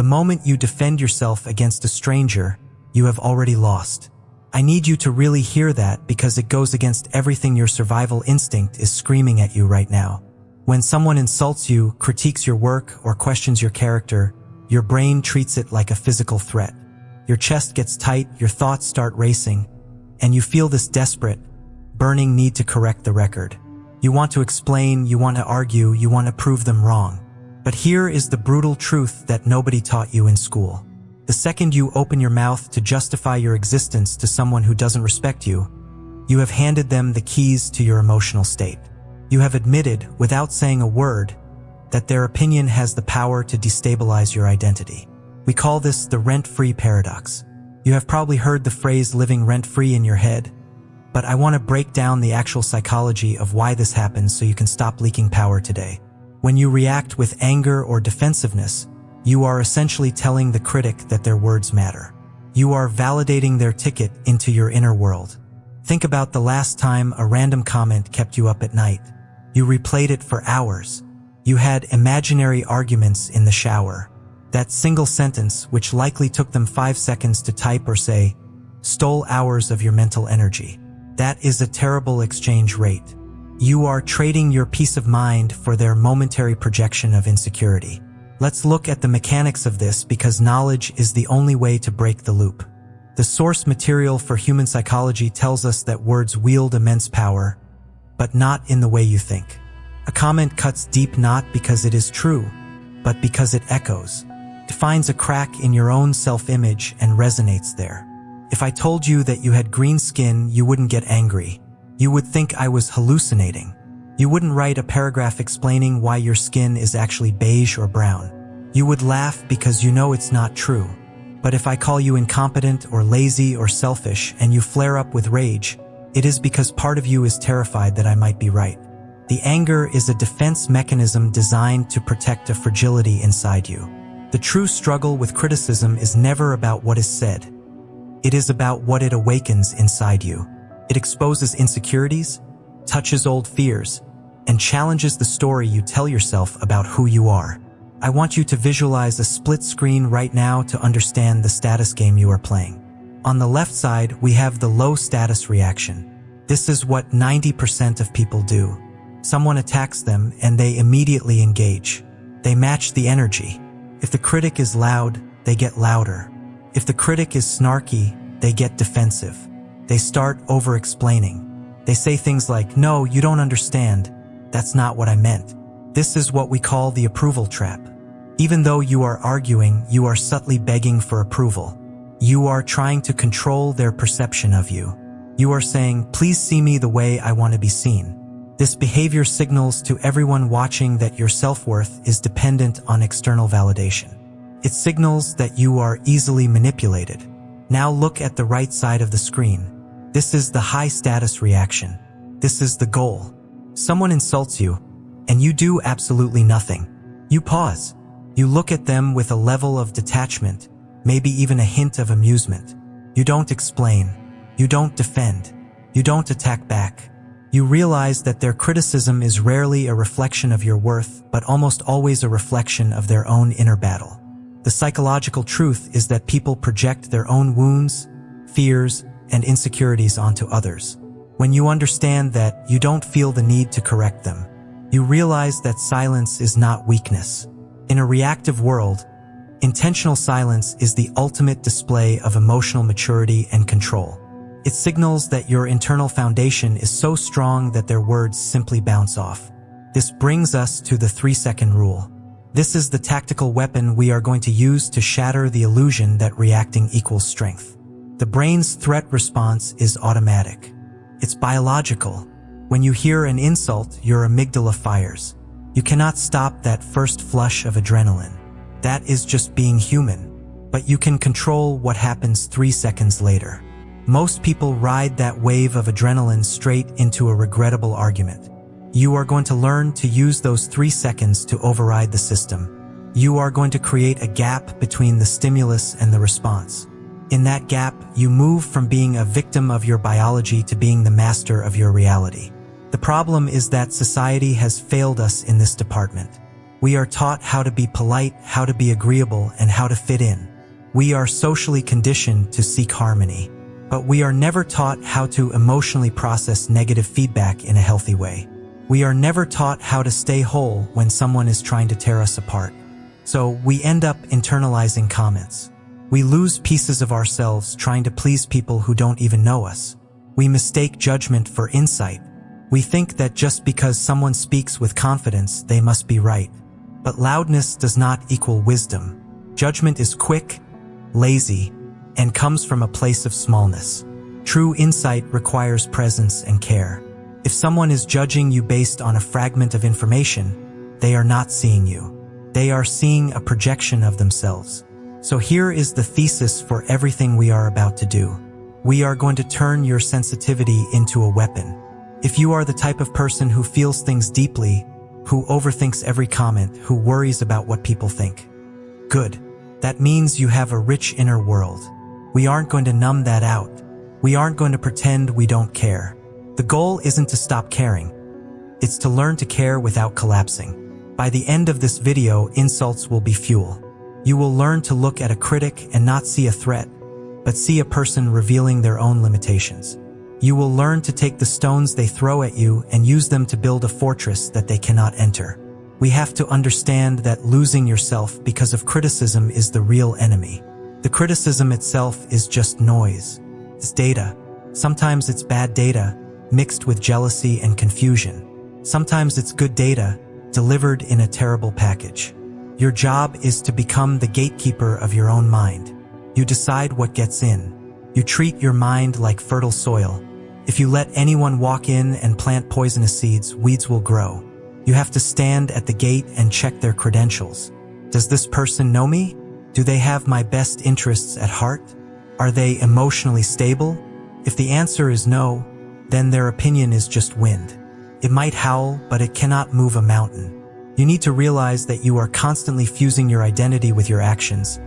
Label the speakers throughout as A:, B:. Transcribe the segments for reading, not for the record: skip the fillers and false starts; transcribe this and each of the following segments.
A: The moment you defend yourself against a stranger, you have already lost. I need you to really hear that because it goes against everything your survival instinct is screaming at you right now. When someone insults you, critiques your work, or questions your character, your brain treats it like a physical threat. Your chest gets tight, your thoughts start racing, and you feel this desperate, burning need to correct the record. You want to explain, you want to argue, you want to prove them wrong. But here is the brutal truth that nobody taught you in school. The second you open your mouth to justify your existence to someone who doesn't respect you, you have handed them the keys to your emotional state. You have admitted, without saying a word, that their opinion has the power to destabilize your identity. We call this the rent-free paradox. You have probably heard the phrase living rent-free in your head, but I want to break down the actual psychology of why this happens so you can stop leaking power today. When you react with anger or defensiveness, you are essentially telling the critic that their words matter. You are validating their ticket into your inner world. Think about the last time a random comment kept you up at night. You replayed it for hours. You had imaginary arguments in the shower. That single sentence, which likely took them 5 seconds to type or say, stole hours of your mental energy. That is a terrible exchange rate. You are trading your peace of mind for their momentary projection of insecurity. Let's look at the mechanics of this because knowledge is the only way to break the loop. The source material for human psychology tells us that words wield immense power, but not in the way you think. A comment cuts deep not because it is true, but because it echoes. It finds a crack in your own self-image and resonates there. If I told you that you had green skin, you wouldn't get angry. You would think I was hallucinating. You wouldn't write a paragraph explaining why your skin is actually beige or brown. You would laugh because you know it's not true. But if I call you incompetent or lazy or selfish and you flare up with rage, it is because part of you is terrified that I might be right. The anger is a defense mechanism designed to protect a fragility inside you. The true struggle with criticism is never about what is said. It is about what it awakens inside you. It exposes insecurities, touches old fears, and challenges the story you tell yourself about who you are. I want you to visualize a split screen right now to understand the status game you are playing. On the left side, we have the low status reaction. This is what 90% of people do. Someone attacks them and they immediately engage. They match the energy. If the critic is loud, they get louder. If the critic is snarky, they get defensive. They start over-explaining. They say things like, "No, you don't understand. That's not what I meant." This is what we call the approval trap. Even though you are arguing, you are subtly begging for approval. You are trying to control their perception of you. You are saying, "Please see me the way I want to be seen." This behavior signals to everyone watching that your self-worth is dependent on external validation. It signals that you are easily manipulated. Now look at the right side of the screen. This is the high-status reaction. This is the goal. Someone insults you, and you do absolutely nothing. You pause. You look at them with a level of detachment, maybe even a hint of amusement. You don't explain. You don't defend. You don't attack back. You realize that their criticism is rarely a reflection of your worth, but almost always a reflection of their own inner battle. The psychological truth is that people project their own wounds, fears, and insecurities onto others. When you understand that, you don't feel the need to correct them. You realize that silence is not weakness. In a reactive world, intentional silence is the ultimate display of emotional maturity and control. It signals that your internal foundation is so strong that their words simply bounce off. This brings us to the 3-second rule. This is the tactical weapon we are going to use to shatter the illusion that reacting equals strength. The brain's threat response is automatic. It's biological. When you hear an insult, your amygdala fires. You cannot stop that first flush of adrenaline. That is just being human. But you can control what happens 3 seconds later. Most people ride that wave of adrenaline straight into a regrettable argument. You are going to learn to use those 3 seconds to override the system. You are going to create a gap between the stimulus and the response. In that gap, you move from being a victim of your biology to being the master of your reality. The problem is that society has failed us in this department. We are taught how to be polite, how to be agreeable, and how to fit in. We are socially conditioned to seek harmony, but we are never taught how to emotionally process negative feedback in a healthy way. We are never taught how to stay whole when someone is trying to tear us apart. So we end up internalizing comments. We lose pieces of ourselves trying to please people who don't even know us. We mistake judgment for insight. We think that just because someone speaks with confidence, they must be right. But loudness does not equal wisdom. Judgment is quick, lazy, and comes from a place of smallness. True insight requires presence and care. If someone is judging you based on a fragment of information, they are not seeing you. They are seeing a projection of themselves. So here is the thesis for everything we are about to do. We are going to turn your sensitivity into a weapon. If you are the type of person who feels things deeply, who overthinks every comment, who worries about what people think, good. That means you have a rich inner world. We aren't going to numb that out. We aren't going to pretend we don't care. The goal isn't to stop caring. It's to learn to care without collapsing. By the end of this video, insults will be fuel. You will learn to look at a critic and not see a threat, but see a person revealing their own limitations. You will learn to take the stones they throw at you and use them to build a fortress that they cannot enter. We have to understand that losing yourself because of criticism is the real enemy. The criticism itself is just noise. It's data. Sometimes it's bad data, mixed with jealousy and confusion. Sometimes it's good data, delivered in a terrible package. Your job is to become the gatekeeper of your own mind. You decide what gets in. You treat your mind like fertile soil. If you let anyone walk in and plant poisonous seeds, weeds will grow. You have to stand at the gate and check their credentials. Does this person know me? Do they have my best interests at heart? Are they emotionally stable? If the answer is no, then their opinion is just wind. It might howl, but it cannot move a mountain. You need to realize that you are constantly fusing your identity with your actions,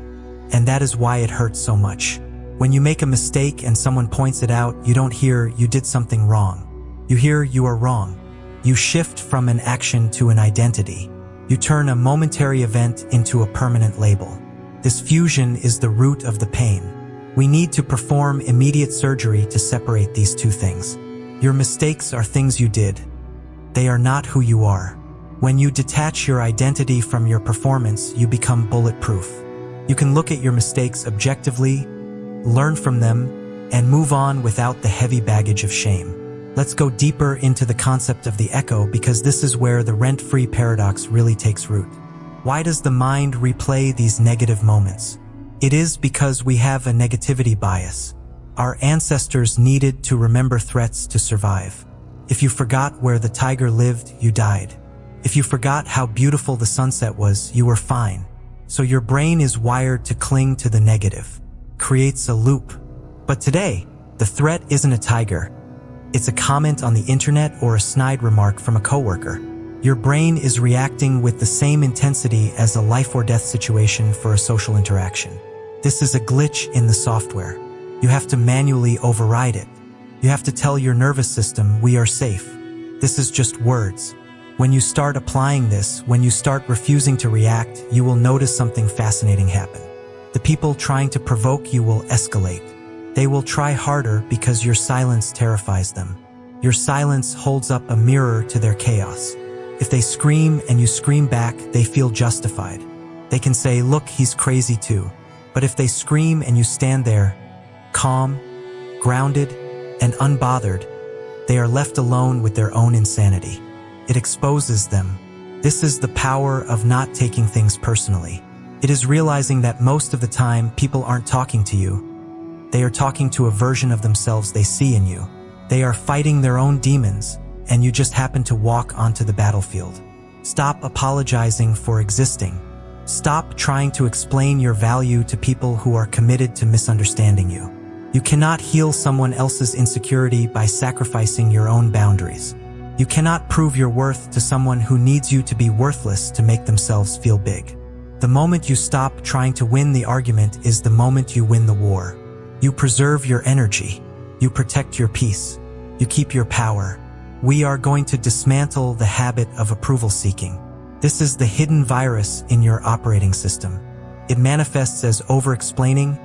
A: and that is why it hurts so much. When you make a mistake and someone points it out, you don't hear "you did something wrong." You hear "you are wrong." You shift from an action to an identity. You turn a momentary event into a permanent label. This fusion is the root of the pain. We need to perform immediate surgery to separate these two things. Your mistakes are things you did. They are not who you are. When you detach your identity from your performance, you become bulletproof. You can look at your mistakes objectively, learn from them, and move on without the heavy baggage of shame. Let's go deeper into the concept of the echo, because this is where the rent-free paradox really takes root. Why does the mind replay these negative moments? It is because we have a negativity bias. Our ancestors needed to remember threats to survive. If you forgot where the tiger lived, you died. If you forgot how beautiful the sunset was, you were fine. So your brain is wired to cling to the negative. Creates a loop. But today, the threat isn't a tiger. It's a comment on the internet or a snide remark from a coworker. Your brain is reacting with the same intensity as a life or death situation for a social interaction. This is a glitch in the software. You have to manually override it. You have to tell your nervous system, "We are safe." This is just words. When you start applying this, when you start refusing to react, you will notice something fascinating happen. The people trying to provoke you will escalate. They will try harder because your silence terrifies them. Your silence holds up a mirror to their chaos. If they scream and you scream back, they feel justified. They can say, "Look, he's crazy too." But if they scream and you stand there, calm, grounded, and unbothered, they are left alone with their own insanity. It exposes them. This is the power of not taking things personally. It is realizing that most of the time, people aren't talking to you. They are talking to a version of themselves they see in you. They are fighting their own demons, and you just happen to walk onto the battlefield. Stop apologizing for existing. Stop trying to explain your value to people who are committed to misunderstanding you. You cannot heal someone else's insecurity by sacrificing your own boundaries. You cannot prove your worth to someone who needs you to be worthless to make themselves feel big. The moment you stop trying to win the argument is the moment you win the war. You preserve your energy. You protect your peace. You keep your power. We are going to dismantle the habit of approval seeking. This is the hidden virus in your operating system. It manifests as over-explaining,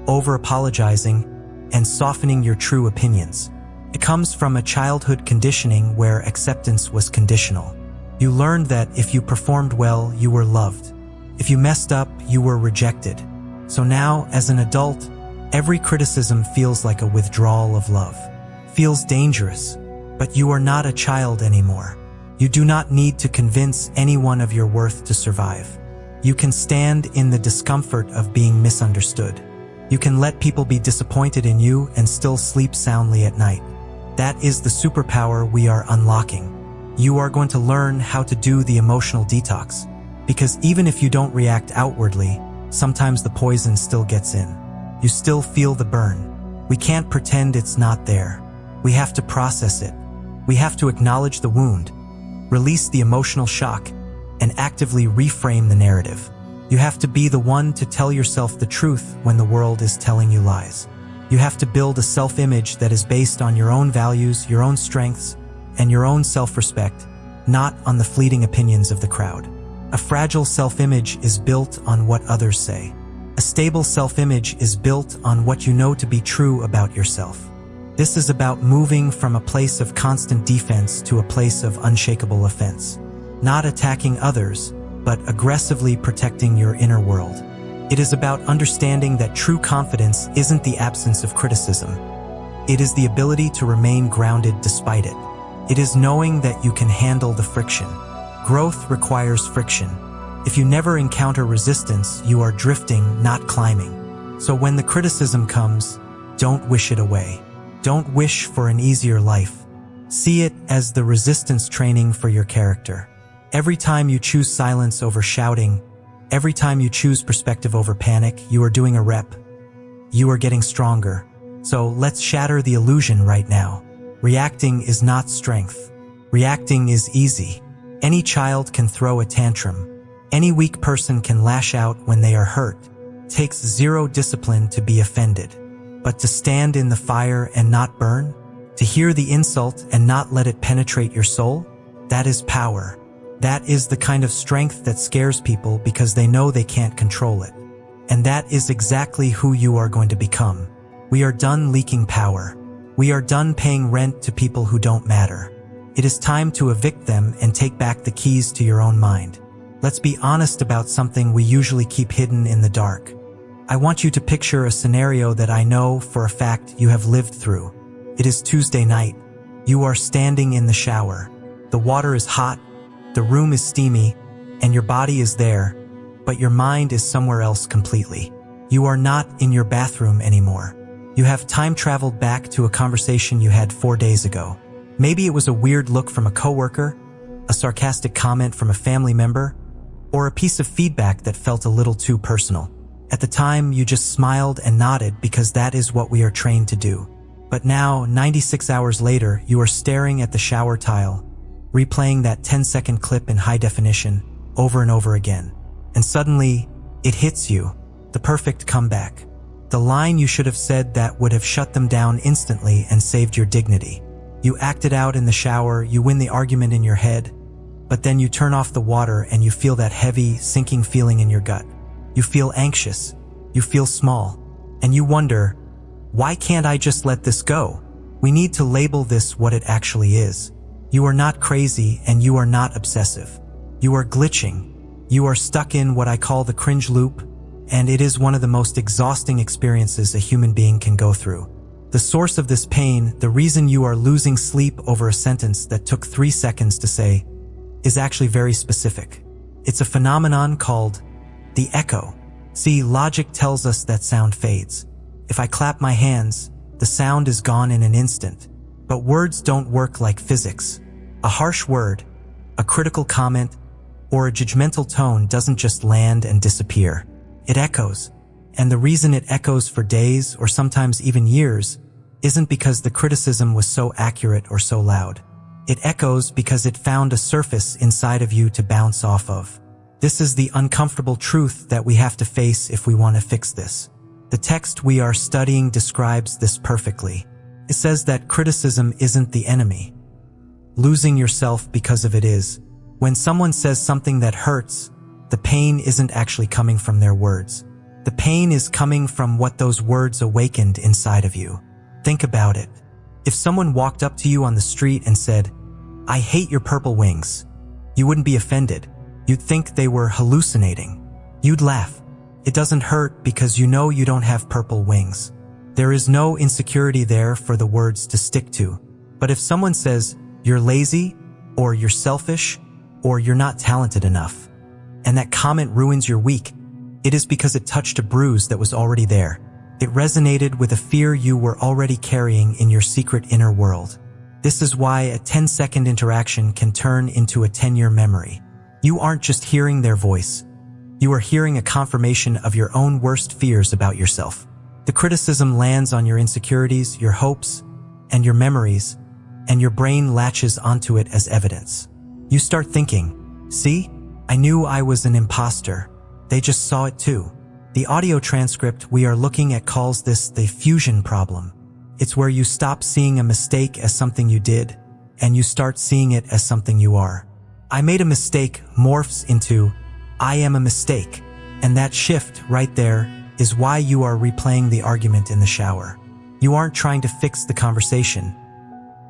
A: over-apologizing, and softening your true opinions. It comes from a childhood conditioning where acceptance was conditional. You learned that if you performed well, you were loved. If you messed up, you were rejected. So now, as an adult, every criticism feels like a withdrawal of love. Feels dangerous, but you are not a child anymore. You do not need to convince anyone of your worth to survive. You can stand in the discomfort of being misunderstood. You can let people be disappointed in you and still sleep soundly at night. That is the superpower we are unlocking. You are going to learn how to do the emotional detox, because even if you don't react outwardly, sometimes the poison still gets in. You still feel the burn. We can't pretend it's not there. We have to process it. We have to acknowledge the wound, release the emotional shock, and actively reframe the narrative. You have to be the one to tell yourself the truth when the world is telling you lies. You have to build a self-image that is based on your own values, your own strengths, and your own self-respect, not on the fleeting opinions of the crowd. A fragile self-image is built on what others say. A stable self-image is built on what you know to be true about yourself. This is about moving from a place of constant defense to a place of unshakable offense. Not attacking others, but aggressively protecting your inner world. It is about understanding that true confidence isn't the absence of criticism. It is the ability to remain grounded despite it. It is knowing that you can handle the friction. Growth requires friction. If you never encounter resistance, you are drifting, not climbing. So when the criticism comes, don't wish it away. Don't wish for an easier life. See it as the resistance training for your character. Every time you choose silence over shouting, every time you choose perspective over panic, you are doing a rep. You are getting stronger. So let's shatter the illusion right now. Reacting is not strength. Reacting is easy. Any child can throw a tantrum. Any weak person can lash out when they are hurt. It takes zero discipline to be offended. But to stand in the fire and not burn, to hear the insult and not let it penetrate your soul, that is power. That is the kind of strength that scares people because they know they can't control it. And that is exactly who you are going to become. We are done leaking power. We are done paying rent to people who don't matter. It is time to evict them and take back the keys to your own mind. Let's be honest about something we usually keep hidden in the dark. I want you to picture a scenario that I know for a fact you have lived through. It is Tuesday night. You are standing in the shower. The water is hot, the room is steamy, and your body is there, but your mind is somewhere else completely. You are not in your bathroom anymore. You have time traveled back to a conversation you had 4 days ago. Maybe it was a weird look from a coworker, a sarcastic comment from a family member, or a piece of feedback that felt a little too personal. At the time, you just smiled and nodded because that is what we are trained to do. But now, 96 hours later, you are staring at the shower tile, replaying that 10-second clip in high definition over and over again. And suddenly, it hits you, the perfect comeback. The line you should have said that would have shut them down instantly and saved your dignity. You acted out in the shower, you win the argument in your head, but then you turn off the water and you feel that heavy, sinking feeling in your gut. You feel anxious, you feel small, and you wonder, why can't I just let this go? We need to label this what it actually is. You are not crazy and you are not obsessive. You are glitching. You are stuck in what I call the cringe loop, and it is one of the most exhausting experiences a human being can go through. The source of this pain, the reason you are losing sleep over a sentence that took 3 seconds to say, is actually very specific. It's a phenomenon called the echo. See, logic tells us that sound fades. If I clap my hands, the sound is gone in an instant. But words don't work like physics. A harsh word, a critical comment, or a judgmental tone doesn't just land and disappear. It echoes. And the reason it echoes for days or sometimes even years isn't because the criticism was so accurate or so loud. It echoes because it found a surface inside of you to bounce off of. This is the uncomfortable truth that we have to face if we want to fix this. The text we are studying describes this perfectly. It says that criticism isn't the enemy. Losing yourself because of it is. When someone says something that hurts, the pain isn't actually coming from their words. The pain is coming from what those words awakened inside of you. Think about it. If someone walked up to you on the street and said, "I hate your purple wings," you wouldn't be offended. You'd think they were hallucinating. You'd laugh. It doesn't hurt because you know you don't have purple wings. There is no insecurity there for the words to stick to. But if someone says, "You're lazy," or "You're selfish," or "You're not talented enough," and that comment ruins your week, it is because it touched a bruise that was already there. It resonated with a fear you were already carrying in your secret inner world. This is why a 10-second interaction can turn into a 10-year memory. You aren't just hearing their voice. You are hearing a confirmation of your own worst fears about yourself. The criticism lands on your insecurities, your hopes, and your memories, and your brain latches onto it as evidence. You start thinking, "See? I knew I was an imposter. They just saw it too." The audio transcript we are looking at calls this the fusion problem. It's where you stop seeing a mistake as something you did, and you start seeing it as something you are. "I made a mistake" morphs into "I am a mistake," and that shift right there is why you are replaying the argument in the shower. You aren't trying to fix the conversation.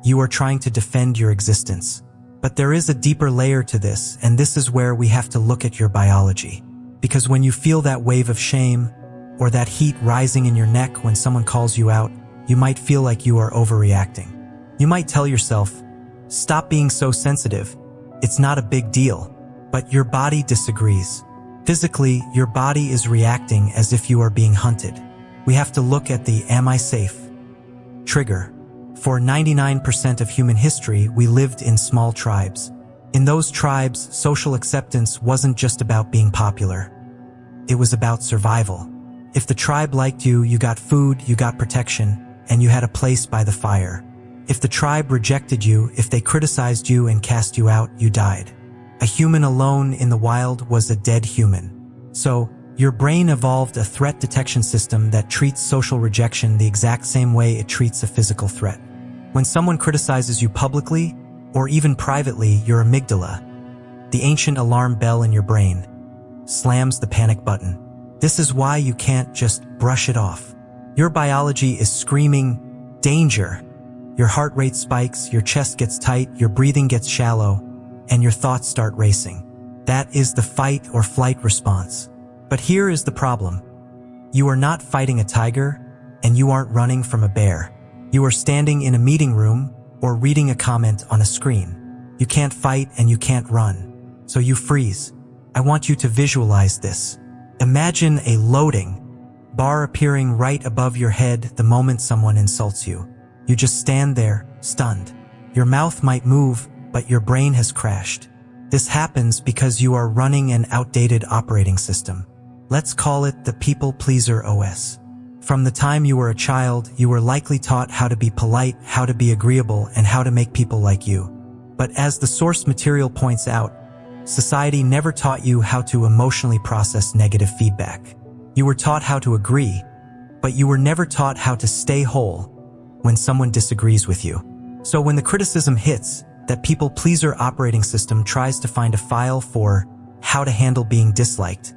A: You are trying to defend your existence. But there is a deeper layer to this, and this is where we have to look at your biology. Because when you feel that wave of shame, or that heat rising in your neck when someone calls you out, you might feel like you are overreacting. You might tell yourself, "Stop being so sensitive. It's not a big deal." But your body disagrees. Physically, your body is reacting as if you are being hunted. We have to look at the "am I safe?" trigger. For 99% of human history, we lived in small tribes. In those tribes, social acceptance wasn't just about being popular. It was about survival. If the tribe liked you, you got food, you got protection, and you had a place by the fire. If the tribe rejected you, if they criticized you and cast you out, you died. A human alone in the wild was a dead human. So, your brain evolved a threat detection system that treats social rejection the exact same way it treats a physical threat. When someone criticizes you publicly, or even privately, your amygdala, the ancient alarm bell in your brain, slams the panic button. This is why you can't just brush it off. Your biology is screaming, "Danger!" Your heart rate spikes, your chest gets tight, your breathing gets shallow, and your thoughts start racing. That is the fight or flight response. But here is the problem. You are not fighting a tiger, and you aren't running from a bear. You are standing in a meeting room or reading a comment on a screen. You can't fight and you can't run. So you freeze. I want you to visualize this. Imagine a loading bar appearing right above your head the moment someone insults you. You just stand there, stunned. Your mouth might move, but your brain has crashed. This happens because you are running an outdated operating system. Let's call it the People Pleaser OS. From the time you were a child, you were likely taught how to be polite, how to be agreeable, and how to make people like you. But as the source material points out, society never taught you how to emotionally process negative feedback. You were taught how to agree, but you were never taught how to stay whole when someone disagrees with you. So when the criticism hits, that people pleaser operating system tries to find a file for how to handle being disliked,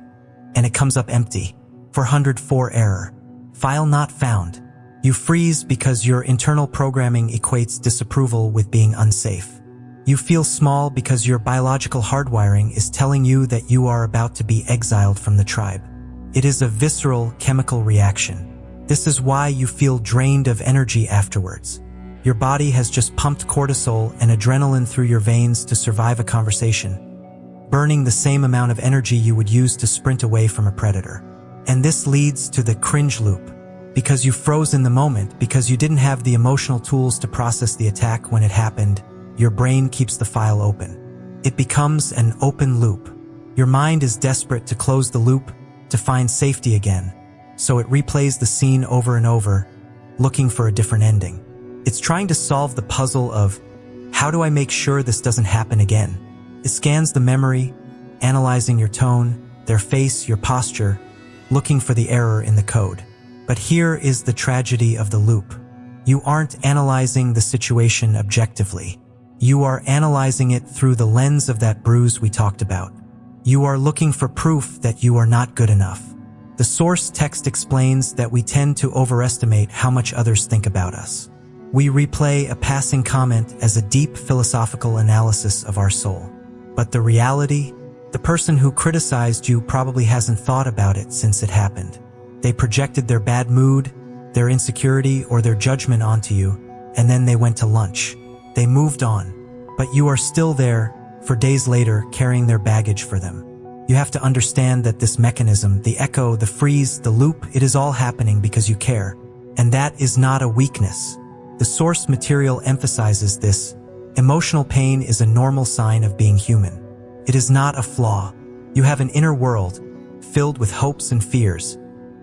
A: and it comes up empty. 404 error. File not found. You freeze because your internal programming equates disapproval with being unsafe. You feel small because your biological hardwiring is telling you that you are about to be exiled from the tribe. It is a visceral chemical reaction. This is why you feel drained of energy afterwards. Your body has just pumped cortisol and adrenaline through your veins to survive a conversation, burning the same amount of energy you would use to sprint away from a predator. And this leads to the cringe loop. Because you froze in the moment, because you didn't have the emotional tools to process the attack when it happened, your brain keeps the file open. It becomes an open loop. Your mind is desperate to close the loop, to find safety again. So it replays the scene over and over, looking for a different ending. It's trying to solve the puzzle of, how do I make sure this doesn't happen again? It scans the memory, analyzing your tone, their face, your posture, looking for the error in the code. But here is the tragedy of the loop. You aren't analyzing the situation objectively. You are analyzing it through the lens of that bruise we talked about. You are looking for proof that you are not good enough. The source text explains that we tend to overestimate how much others think about us. We replay a passing comment as a deep philosophical analysis of our soul. But the reality? The person who criticized you probably hasn't thought about it since it happened. They projected their bad mood, their insecurity, or their judgment onto you, and then they went to lunch. They moved on. But you are still there, for days later, carrying their baggage for them. You have to understand that this mechanism, the echo, the freeze, the loop, it is all happening because you care. And that is not a weakness. The source material emphasizes this. Emotional pain is a normal sign of being human. It is not a flaw. You have an inner world, filled with hopes and fears.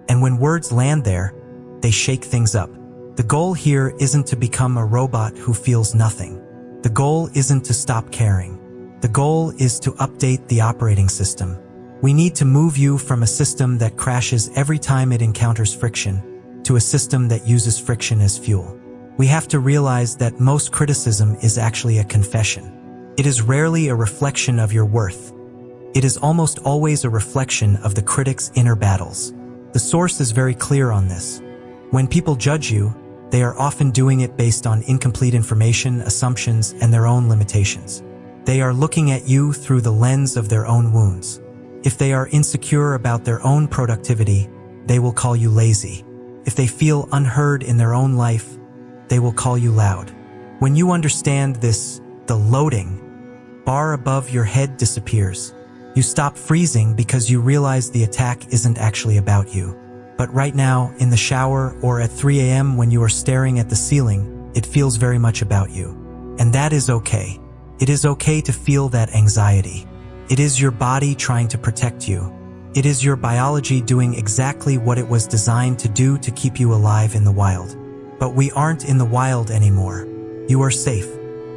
A: And when words land there, they shake things up. The goal here isn't to become a robot who feels nothing. The goal isn't to stop caring. The goal is to update the operating system. We need to move you from a system that crashes every time it encounters friction to a system that uses friction as fuel. We have to realize that most criticism is actually a confession. It is rarely a reflection of your worth. It is almost always a reflection of the critic's inner battles. The source is very clear on this. When people judge you, they are often doing it based on incomplete information, assumptions, and their own limitations. They are looking at you through the lens of their own wounds. If they are insecure about their own productivity, they will call you lazy. If they feel unheard in their own life, they will call you loud. When you understand this, the loading bar above your head disappears. You stop freezing because you realize the attack isn't actually about you. But right now, in the shower or at 3 a.m. when you are staring at the ceiling, it feels very much about you. And that is okay. It is okay to feel that anxiety. It is your body trying to protect you. It is your biology doing exactly what it was designed to do to keep you alive in the wild. But we aren't in the wild anymore. You are safe.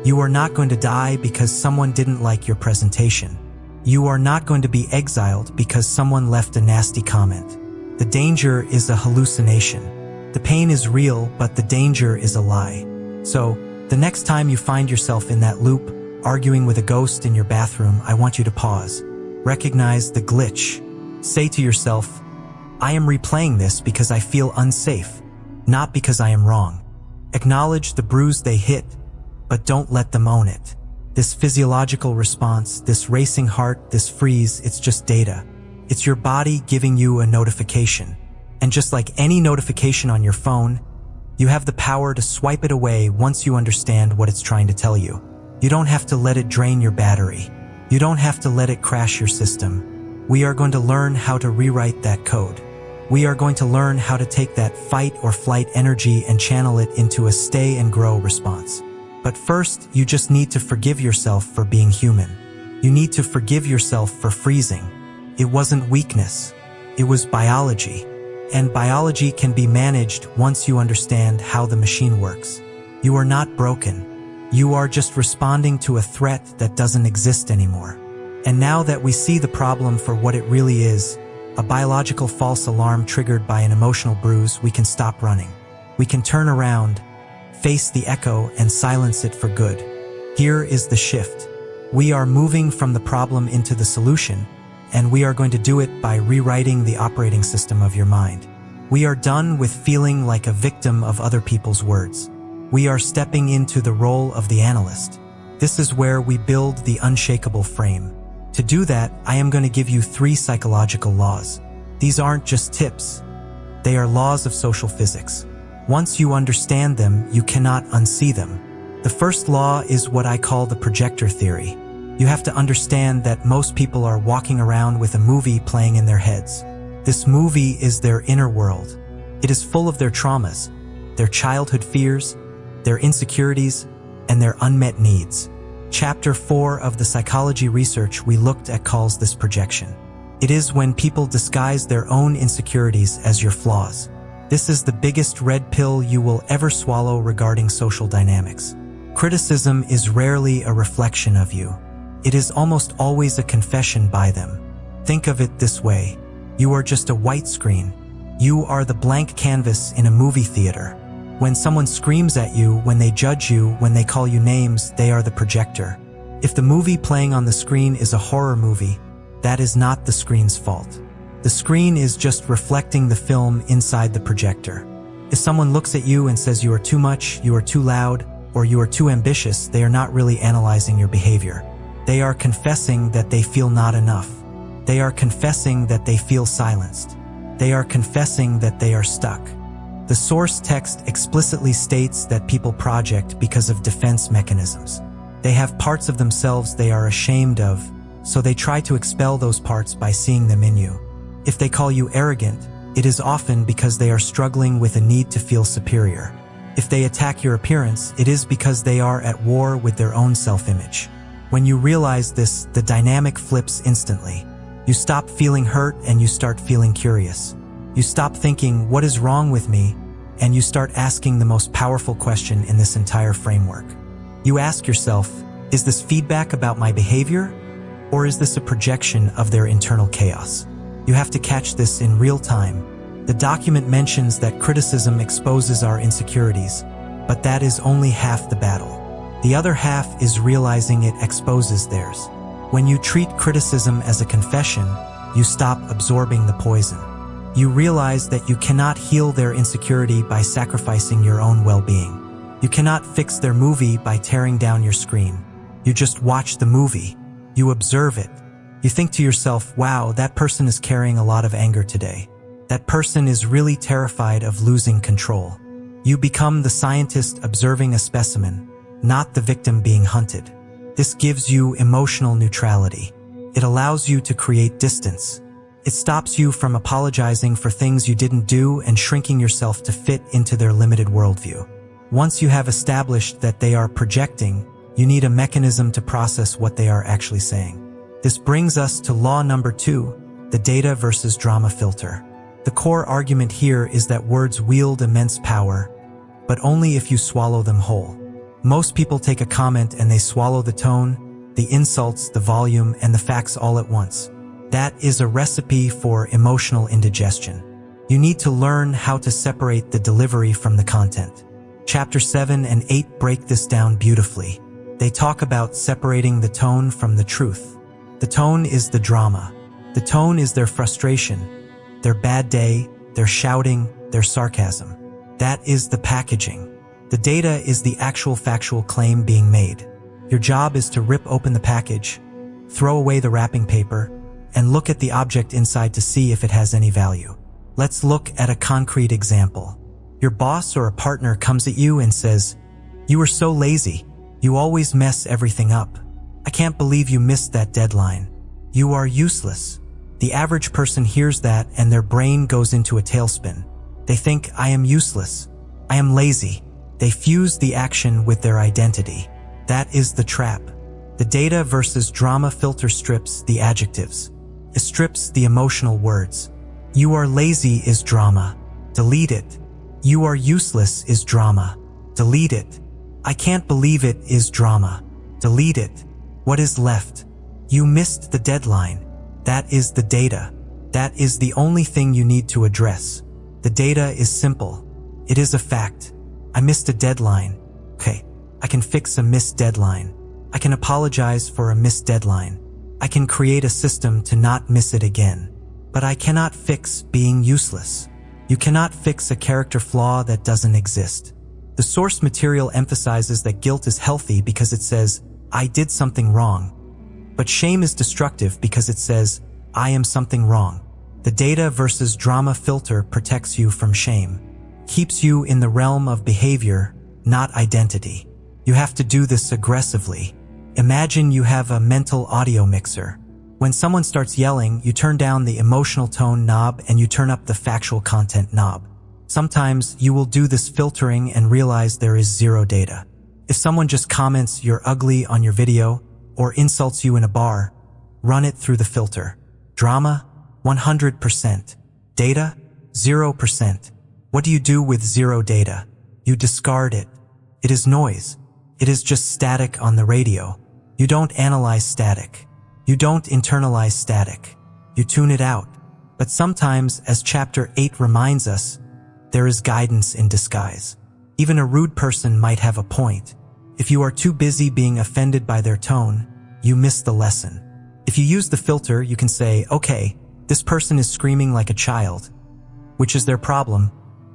A: You are not going to die because someone didn't like your presentation. You are not going to be exiled because someone left a nasty comment. The danger is a hallucination. The pain is real, but the danger is a lie. So, the next time you find yourself in that loop, arguing with a ghost in your bathroom, I want you to pause. Recognize the glitch. Say to yourself, I am replaying this because I feel unsafe, not because I am wrong. Acknowledge the bruise they hit, but don't let them own it. This physiological response, this racing heart, this freeze, it's just data. It's your body giving you a notification. And just like any notification on your phone, you have the power to swipe it away once you understand what it's trying to tell you. You don't have to let it drain your battery. You don't have to let it crash your system. We are going to learn how to rewrite that code. We are going to learn how to take that fight or flight energy and channel it into a stay and grow response. But first, you just need to forgive yourself for being human. You need to forgive yourself for freezing. It wasn't weakness. It was biology. And biology can be managed once you understand how the machine works. You are not broken. You are just responding to a threat that doesn't exist anymore. And now that we see the problem for what it really is, a biological false alarm triggered by an emotional bruise, we can stop running. We can turn around, face the echo, and silence it for good. Here is the shift. We are moving from the problem into the solution, and we are going to do it by rewriting the operating system of your mind. We are done with feeling like a victim of other people's words. We are stepping into the role of the analyst. This is where we build the unshakable frame. To do that, I am going to give you 3 psychological laws. These aren't just tips. They are laws of social physics. Once you understand them, you cannot unsee them. The first law is what I call the projector theory. You have to understand that most people are walking around with a movie playing in their heads. This movie is their inner world. It is full of their traumas, their childhood fears, their insecurities, and their unmet needs. Chapter 4 of the psychology research we looked at calls this projection. It is when people disguise their own insecurities as your flaws. This is the biggest red pill you will ever swallow regarding social dynamics. Criticism is rarely a reflection of you. It is almost always a confession by them. Think of it this way. You are just a white screen. You are the blank canvas in a movie theater. When someone screams at you, when they judge you, when they call you names, they are the projector. If the movie playing on the screen is a horror movie, that is not the screen's fault. The screen is just reflecting the film inside the projector. If someone looks at you and says you are too much, you are too loud, or you are too ambitious, they are not really analyzing your behavior. They are confessing that they feel not enough. They are confessing that they feel silenced. They are confessing that they are stuck. The source text explicitly states that people project because of defense mechanisms. They have parts of themselves they are ashamed of, so they try to expel those parts by seeing them in you. If they call you arrogant, it is often because they are struggling with a need to feel superior. If they attack your appearance, it is because they are at war with their own self-image. When you realize this, the dynamic flips instantly. You stop feeling hurt and you start feeling curious. You stop thinking, what is wrong with me? And you start asking the most powerful question in this entire framework. You ask yourself, is this feedback about my behavior? Or is this a projection of their internal chaos? You have to catch this in real time. The document mentions that criticism exposes our insecurities, but that is only half the battle. The other half is realizing it exposes theirs. When you treat criticism as a confession, you stop absorbing the poison. You realize that you cannot heal their insecurity by sacrificing your own well-being. You cannot fix their movie by tearing down your screen. You just watch the movie. You observe it. You think to yourself, wow, that person is carrying a lot of anger today. That person is really terrified of losing control. You become the scientist observing a specimen, not the victim being hunted. This gives you emotional neutrality. It allows you to create distance. It stops you from apologizing for things you didn't do and shrinking yourself to fit into their limited worldview. Once you have established that they are projecting, you need a mechanism to process what they are actually saying. This brings us to law number 2, the data versus drama filter. The core argument here is that words wield immense power, but only if you swallow them whole. Most people take a comment and they swallow the tone, the insults, the volume, and the facts all at once. That is a recipe for emotional indigestion. You need to learn how to separate the delivery from the content. Chapter 7 and 8 break this down beautifully. They talk about separating the tone from the truth. The tone is the drama. The tone is their frustration, their bad day, their shouting, their sarcasm. That is the packaging. The data is the actual factual claim being made. Your job is to rip open the package, throw away the wrapping paper, and look at the object inside to see if it has any value. Let's look at a concrete example. Your boss or a partner comes at you and says, "You are so lazy. You always mess everything up. I can't believe you missed that deadline. You are useless." The average person hears that and their brain goes into a tailspin. They think, I am useless. I am lazy. They fuse the action with their identity. That is the trap. The data versus drama filter strips the adjectives. It strips the emotional words. You are lazy is drama. Delete it. You are useless is drama. Delete it. I can't believe it is drama. Delete it. What is left? You missed the deadline. That is the data. That is the only thing you need to address. The data is simple. It is a fact. I missed a deadline. Okay, I can fix a missed deadline. I can apologize for a missed deadline. I can create a system to not miss it again. But I cannot fix being useless. You cannot fix a character flaw that doesn't exist. The source material emphasizes that guilt is healthy because it says, I did something wrong. But shame is destructive because it says, I am something wrong. The data versus drama filter protects you from shame, keeps you in the realm of behavior, not identity. You have to do this aggressively. Imagine you have a mental audio mixer. When someone starts yelling, you turn down the emotional tone knob and you turn up the factual content knob. Sometimes you will do this filtering and realize there is zero data. If someone just comments you're ugly on your video or insults you in a bar, run it through the filter. Drama, 100%. Data, 0%. What do you do with zero data? You discard it. It is noise. It is just static on the radio. You don't analyze static. You don't internalize static. You tune it out. But sometimes, as chapter 8 reminds us, there is guidance in disguise. Even a rude person might have a point. If you are too busy being offended by their tone, you miss the lesson. If you use the filter, you can say, okay, this person is screaming like a child, which is their problem,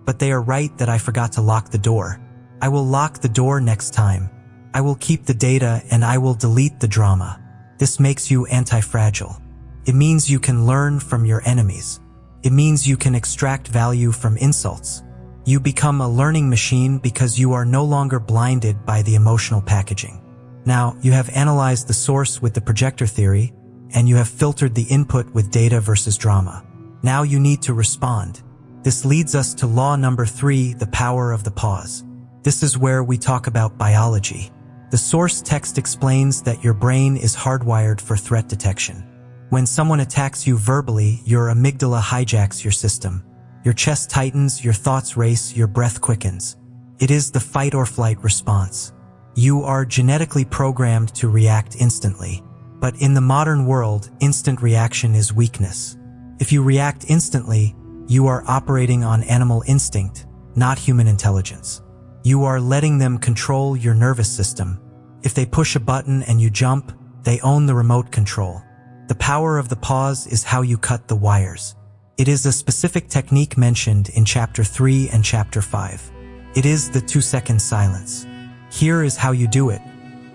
A: but they are right that I forgot to lock the door. I will lock the door next time. I will keep the data and I will delete the drama. This makes you anti-fragile. It means you can learn from your enemies. It means you can extract value from insults. You become a learning machine because you are no longer blinded by the emotional packaging. Now, you have analyzed the source with the projector theory, and you have filtered the input with data versus drama. Now you need to respond. This leads us to law number 3, the power of the pause. This is where we talk about biology. The source text explains that your brain is hardwired for threat detection. When someone attacks you verbally, your amygdala hijacks your system. Your chest tightens, your thoughts race, your breath quickens. It is the fight or flight response. You are genetically programmed to react instantly. But in the modern world, instant reaction is weakness. If you react instantly, you are operating on animal instinct, not human intelligence. You are letting them control your nervous system. If they push a button and you jump, they own the remote control. The power of the pause is how you cut the wires. It is a specific technique mentioned in Chapter 3 and Chapter 5. It is the 2-second silence. Here is how you do it.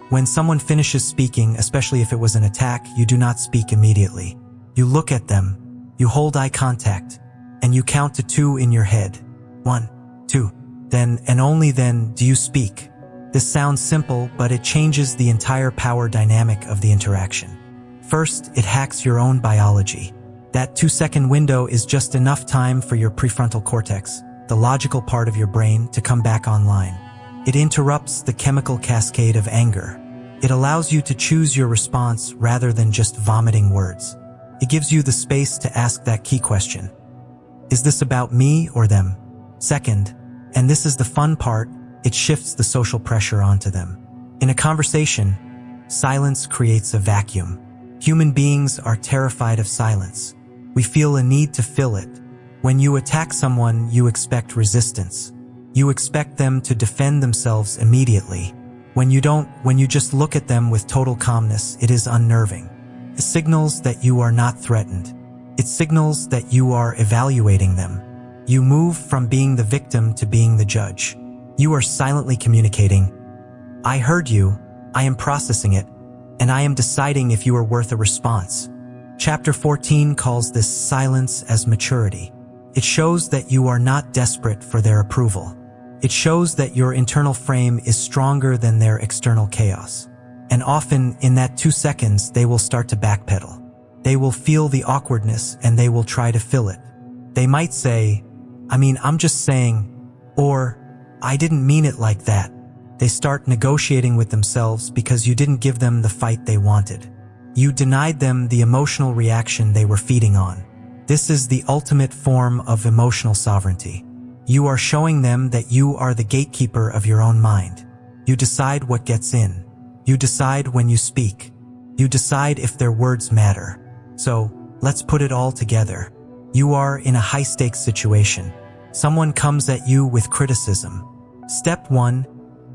A: When someone finishes speaking, especially if it was an attack, you do not speak immediately. You look at them, you hold eye contact, and you count to 2 in your head. 1, 2. Then, and only then, do you speak. This sounds simple, but it changes the entire power dynamic of the interaction. First, it hacks your own biology. That 2-second window is just enough time for your prefrontal cortex, the logical part of your brain, to come back online. It interrupts the chemical cascade of anger. It allows you to choose your response rather than just vomiting words. It gives you the space to ask that key question. Is this about me or them? Second, and this is the fun part, it shifts the social pressure onto them. In a conversation, silence creates a vacuum. Human beings are terrified of silence. We feel a need to fill it. When you attack someone, you expect resistance. You expect them to defend themselves immediately. When you don't, when you just look at them with total calmness, it is unnerving. It signals that you are not threatened. It signals that you are evaluating them. You move from being the victim to being the judge. You are silently communicating. I heard you, I am processing it, and I am deciding if you are worth a response. Chapter 14 calls this silence as maturity. It shows that you are not desperate for their approval. It shows that your internal frame is stronger than their external chaos. And often, in that 2 seconds, they will start to backpedal. They will feel the awkwardness and they will try to fill it. They might say, I'm just saying, or, I didn't mean it like that. They start negotiating with themselves because you didn't give them the fight they wanted. You denied them the emotional reaction they were feeding on. This is the ultimate form of emotional sovereignty. You are showing them that you are the gatekeeper of your own mind. You decide what gets in. You decide when you speak. You decide if their words matter. So, let's put it all together. You are in a high-stakes situation. Someone comes at you with criticism. Step 1,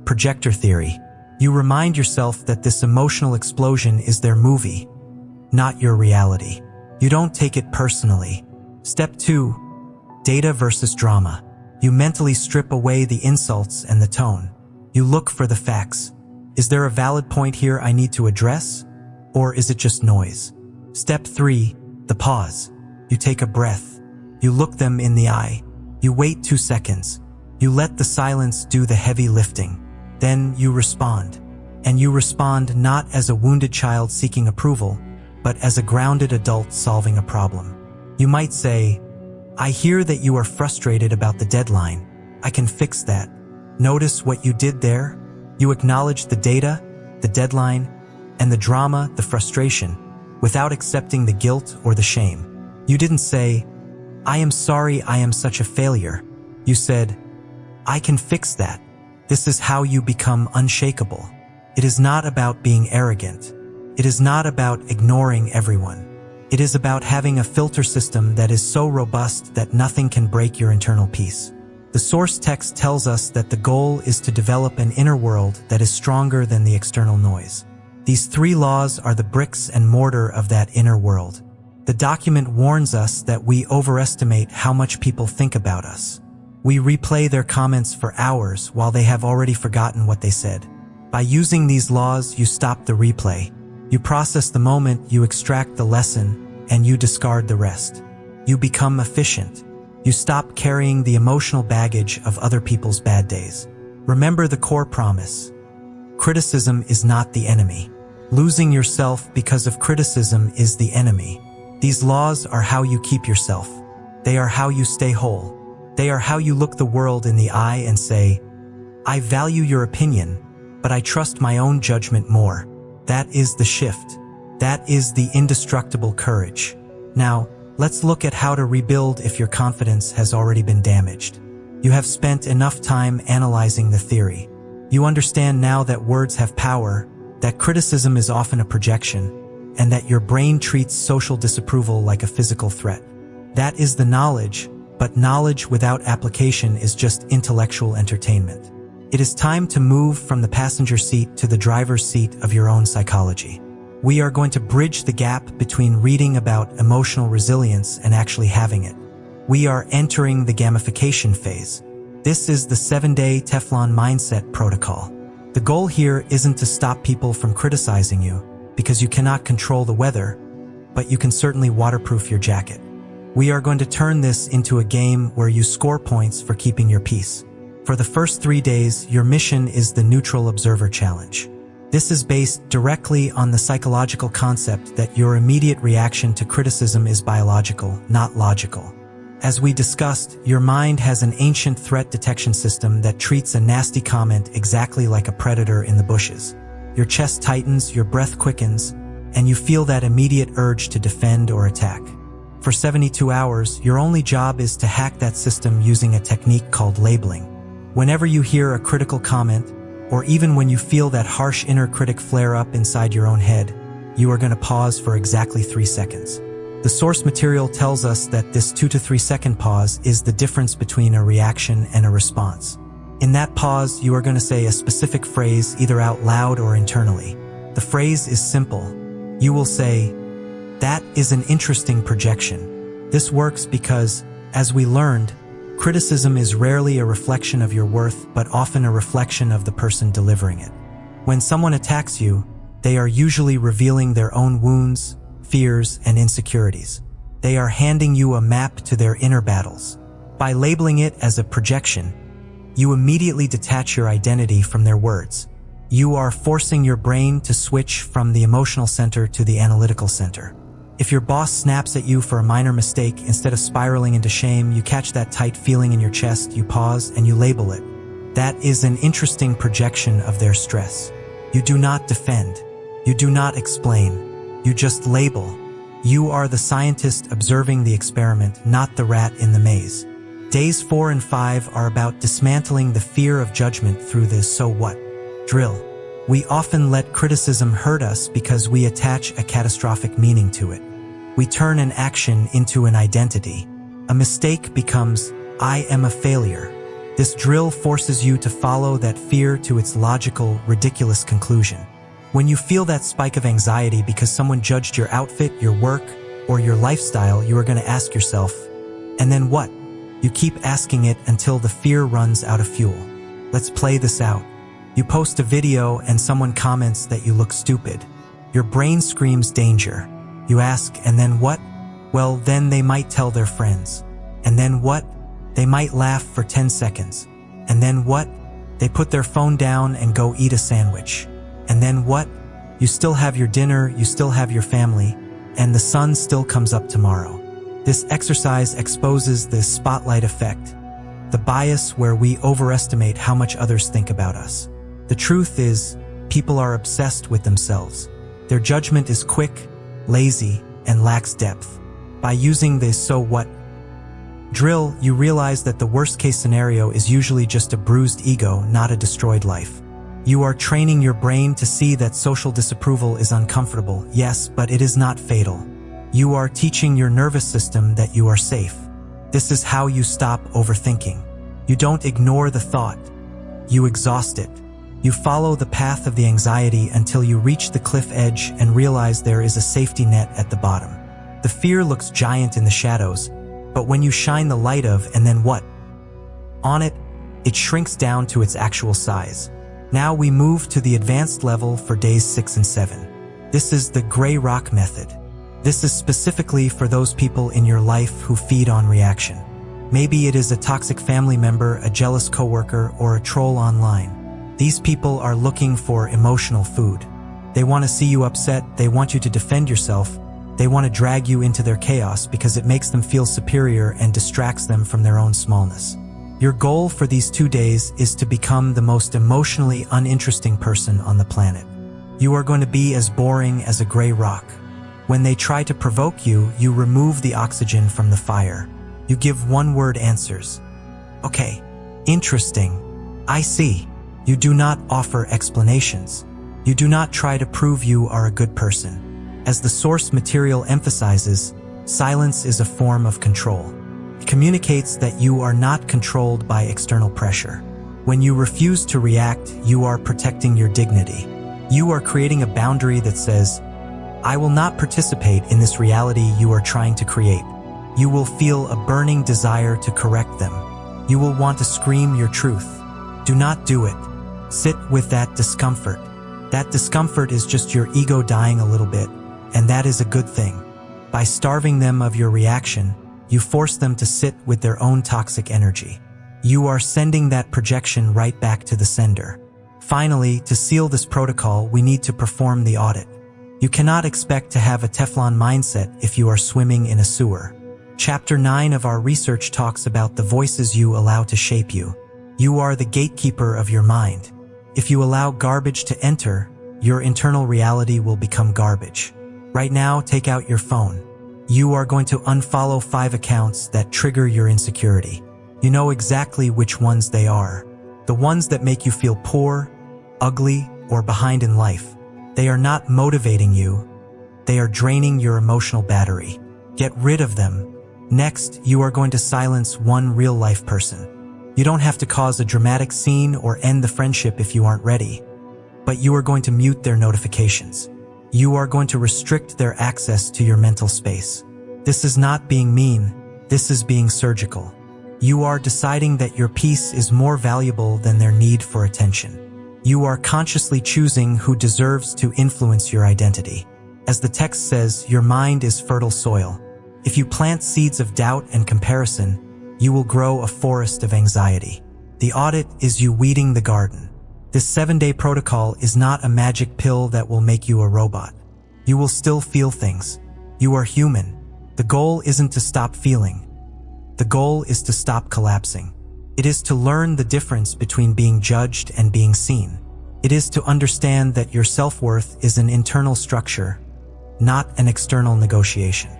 A: projector theory. You remind yourself that this emotional explosion is their movie, not your reality. You don't take it personally. Step 2, data versus drama. You mentally strip away the insults and the tone. You look for the facts. Is there a valid point here I need to address? Or is it just noise? Step 3, the pause. You take a breath. You look them in the eye. You wait 2 seconds. You let the silence do the heavy lifting. Then you respond. And you respond not as a wounded child seeking approval, but as a grounded adult solving a problem. You might say, I hear that you are frustrated about the deadline. I can fix that. Notice what you did there? You acknowledged the data, the deadline, and the drama, the frustration, without accepting the guilt or the shame. You didn't say, I am sorry I am such a failure. You said, I can fix that. This is how you become unshakable. It is not about being arrogant. It is not about ignoring everyone. It is about having a filter system that is so robust that nothing can break your internal peace. The source text tells us that the goal is to develop an inner world that is stronger than the external noise. These 3 laws are the bricks and mortar of that inner world. The document warns us that we overestimate how much people think about us. We replay their comments for hours while they have already forgotten what they said. By using these laws, you stop the replay. You process the moment, you extract the lesson, and you discard the rest. You become efficient. You stop carrying the emotional baggage of other people's bad days. Remember the core promise. Criticism is not the enemy. Losing yourself because of criticism is the enemy. These laws are how you keep yourself. They are how you stay whole. They are how you look the world in the eye and say, I value your opinion, but I trust my own judgment more. That is the shift. That is the indestructible courage. Now, let's look at how to rebuild if your confidence has already been damaged. You have spent enough time analyzing the theory. You understand now that words have power, that criticism is often a projection, and that your brain treats social disapproval like a physical threat. That is the knowledge, but knowledge without application is just intellectual entertainment. It is time to move from the passenger seat to the driver's seat of your own psychology. We are going to bridge the gap between reading about emotional resilience and actually having it. We are entering the gamification phase. This is the 7-day Teflon mindset protocol. The goal here isn't to stop people from criticizing you, because you cannot control the weather, but you can certainly waterproof your jacket. We are going to turn this into a game where you score points for keeping your peace. For the first 3 days, your mission is the Neutral Observer Challenge. This is based directly on the psychological concept that your immediate reaction to criticism is biological, not logical. As we discussed, your mind has an ancient threat detection system that treats a nasty comment exactly like a predator in the bushes. Your chest tightens, your breath quickens, and you feel that immediate urge to defend or attack. For 72 hours, your only job is to hack that system using a technique called labeling. Whenever you hear a critical comment, or even when you feel that harsh inner critic flare up inside your own head, you are going to pause for exactly 3 seconds. The source material tells us that this 2 to 3 second pause is the difference between a reaction and a response. In that pause, you are going to say a specific phrase either out loud or internally. The phrase is simple. You will say, "That is an interesting projection." This works because, as we learned, criticism is rarely a reflection of your worth, but often a reflection of the person delivering it. When someone attacks you, they are usually revealing their own wounds, fears, and insecurities. They are handing you a map to their inner battles. By labeling it as a projection, you immediately detach your identity from their words. You are forcing your brain to switch from the emotional center to the analytical center. If your boss snaps at you for a minor mistake, instead of spiraling into shame, you catch that tight feeling in your chest, you pause, and you label it. That is an interesting projection of their stress. You do not defend. You do not explain. You just label. You are the scientist observing the experiment, not the rat in the maze. Days 4 and 5 are about dismantling the fear of judgment through the "so what" drill. We often let criticism hurt us because we attach a catastrophic meaning to it. We turn an action into an identity. A mistake becomes, "I am a failure." This drill forces you to follow that fear to its logical, ridiculous conclusion. When you feel that spike of anxiety because someone judged your outfit, your work, or your lifestyle, you are going to ask yourself, "And then what?" You keep asking it until the fear runs out of fuel. Let's play this out. You post a video and someone comments that you look stupid. Your brain screams danger. You ask, "And then what?" Well, then they might tell their friends. And then what? They might laugh for 10 seconds. And then what? They put their phone down and go eat a sandwich. And then what? You still have your dinner, you still have your family, and the sun still comes up tomorrow. This exercise exposes the spotlight effect, the bias where we overestimate how much others think about us. The truth is, people are obsessed with themselves. Their judgment is quick, lazy, and lacks depth. By using the "so what" drill, you realize that the worst-case scenario is usually just a bruised ego, not a destroyed life. You are training your brain to see that social disapproval is uncomfortable, yes, but it is not fatal. You are teaching your nervous system that you are safe. This is how you stop overthinking. You don't ignore the thought. You exhaust it. You follow the path of the anxiety until you reach the cliff edge and realize there is a safety net at the bottom. The fear looks giant in the shadows, but when you shine the light of, and then what? On it, it shrinks down to its actual size. Now we move to the advanced level for days 6 and 7. This is the gray rock method. This is specifically for those people in your life who feed on reaction. Maybe it is a toxic family member, a jealous coworker, or a troll online. These people are looking for emotional food. They want to see you upset, they want you to defend yourself, they want to drag you into their chaos because it makes them feel superior and distracts them from their own smallness. Your goal for these 2 days is to become the most emotionally uninteresting person on the planet. You are going to be as boring as a gray rock. When they try to provoke you, you remove the oxygen from the fire. You give one-word answers. Okay, interesting. I see. You do not offer explanations. You do not try to prove you are a good person. As the source material emphasizes, silence is a form of control. It communicates that you are not controlled by external pressure. When you refuse to react, you are protecting your dignity. You are creating a boundary that says, I will not participate in this reality you are trying to create. You will feel a burning desire to correct them. You will want to scream your truth. Do not do it. Sit with that discomfort. That discomfort is just your ego dying a little bit, and that is a good thing. By starving them of your reaction, you force them to sit with their own toxic energy. You are sending that projection right back to the sender. Finally, to seal this protocol, we need to perform the audit. You cannot expect to have a Teflon mindset if you are swimming in a sewer. Chapter 9 of our research talks about the voices you allow to shape you. You are the gatekeeper of your mind. If you allow garbage to enter, your internal reality will become garbage. Right now, take out your phone. You are going to unfollow 5 accounts that trigger your insecurity. You know exactly which ones they are. The ones that make you feel poor, ugly, or behind in life. They are not motivating you. They are draining your emotional battery. Get rid of them. Next, you are going to silence one real-life person. You don't have to cause a dramatic scene or end the friendship if you aren't ready. But you are going to mute their notifications. You are going to restrict their access to your mental space. This is not being mean. This is being surgical. You are deciding that your peace is more valuable than their need for attention. You are consciously choosing who deserves to influence your identity. As the text says, your mind is fertile soil. If you plant seeds of doubt and comparison, you will grow a forest of anxiety. The audit is you weeding the garden. This 7-day protocol is not a magic pill that will make you a robot. You will still feel things. You are human. The goal isn't to stop feeling. The goal is to stop collapsing. It is to learn the difference between being judged and being seen. It is to understand that your self-worth is an internal structure, not an external negotiation.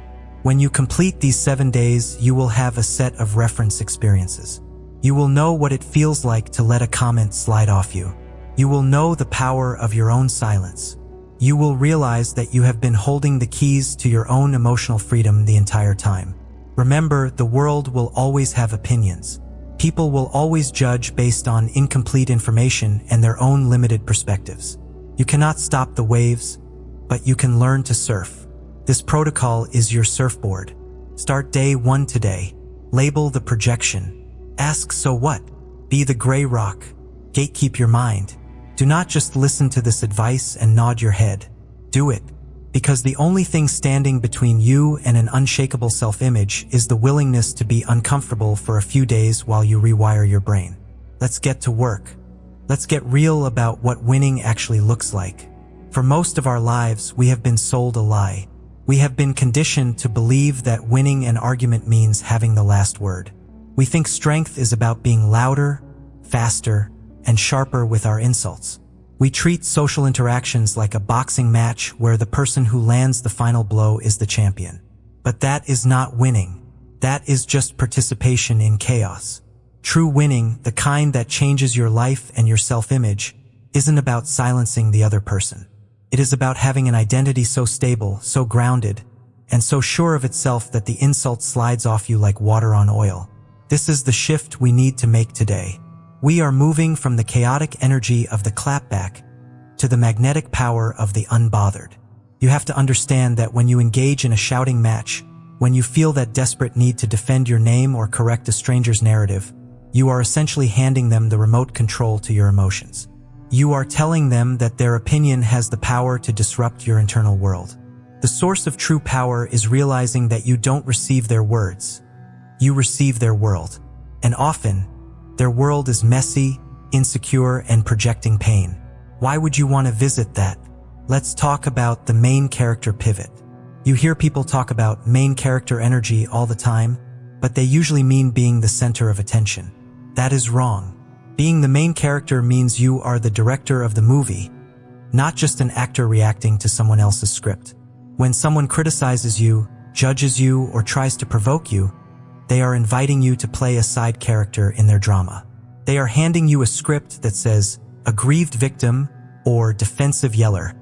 A: When you complete these 7 days, you will have a set of reference experiences. You will know what it feels like to let a comment slide off you. You will know the power of your own silence. You will realize that you have been holding the keys to your own emotional freedom the entire time. Remember, the world will always have opinions. People will always judge based on incomplete information and their own limited perspectives. You cannot stop the waves, but you can learn to surf. This protocol is your surfboard. Start day 1 today. Label the projection. Ask so what? Be the gray rock. Gatekeep your mind. Do not just listen to this advice and nod your head. Do it. Because the only thing standing between you and an unshakable self-image is the willingness to be uncomfortable for a few days while you rewire your brain. Let's get to work. Let's get real about what winning actually looks like. For most of our lives, we have been sold a lie. We have been conditioned to believe that winning an argument means having the last word. We think strength is about being louder, faster, and sharper with our insults. We treat social interactions like a boxing match where the person who lands the final blow is the champion. But that is not winning. That is just participation in chaos. True winning, the kind that changes your life and your self-image, isn't about silencing the other person. It is about having an identity so stable, so grounded, and so sure of itself that the insult slides off you like water on oil. This is the shift we need to make today. We are moving from the chaotic energy of the clapback to the magnetic power of the unbothered. You have to understand that when you engage in a shouting match, when you feel that desperate need to defend your name or correct a stranger's narrative, you are essentially handing them the remote control to your emotions. You are telling them that their opinion has the power to disrupt your internal world. The source of true power is realizing that you don't receive their words. You receive their world. And often, their world is messy, insecure, and projecting pain. Why would you want to visit that? Let's talk about the main character pivot. You hear people talk about main character energy all the time, but they usually mean being the center of attention. That is wrong. Being the main character means you are the director of the movie, not just an actor reacting to someone else's script. When someone criticizes you, judges you, or tries to provoke you, they are inviting you to play a side character in their drama. They are handing you a script that says, aggrieved victim or defensive yeller.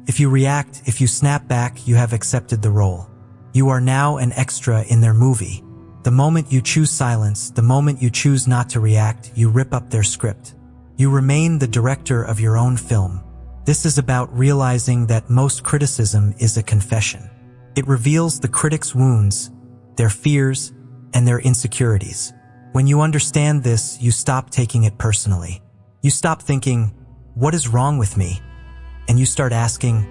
A: If you react, if you snap back, you have accepted the role. You are now an extra in their movie. The moment you choose silence, the moment you choose not to react, you rip up their script. You remain the director of your own film. This is about realizing that most criticism is a confession. It reveals the critic's wounds, their fears, and their insecurities. When you understand this, you stop taking it personally. You stop thinking, what is wrong with me? And you start asking,